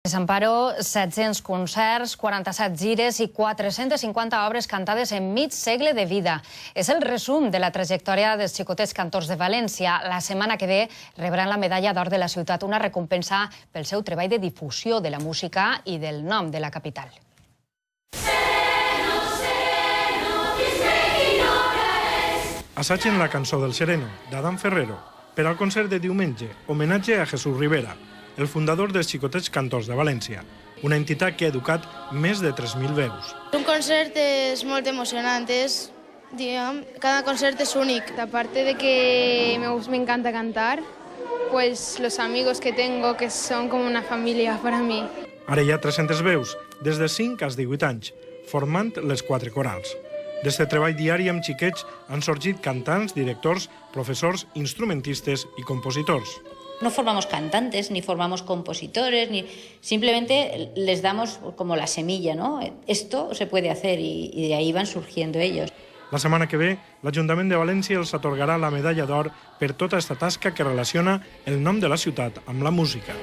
Desamparo, 700 concerts, 47 gires i 450 obres cantades en mig segle de vida. És el resum de la trajectòria dels xicotets cantors de València. La setmana que ve rebran la medalla d'or de la ciutat, una recompensa pel seu treball de difusió de la música i del nom de la capital. Assagen la cançó del Sereno, d'Adam Ferrero, per al concert de diumenge, homenatge a Jesús Rivera, el fundador dels Xicotets Cantors de València, una entitat que ha educat més de 3.000 veus. Un concert és molt emocionant, cada concert és únic. Aparte de que me encanta cantar, pues los amigos que tengo, que son como una familia para mí. Ara hi ha 300 veus, des de 5 als 18 anys, formant les 4 corals. D'este treball diari amb xiquets han sorgit cantants, directors, professors, instrumentistes i compositors. No formamos cantantes, ni formamos compositores, simplemente les damos como la semilla, ¿no? Esto se puede hacer y de ahí van surgiendo ellos. La setmana que ve, l'Ajuntament de València els atorgarà la medalla d'or per tota aquesta tasca que relaciona el nom de la ciutat amb la música.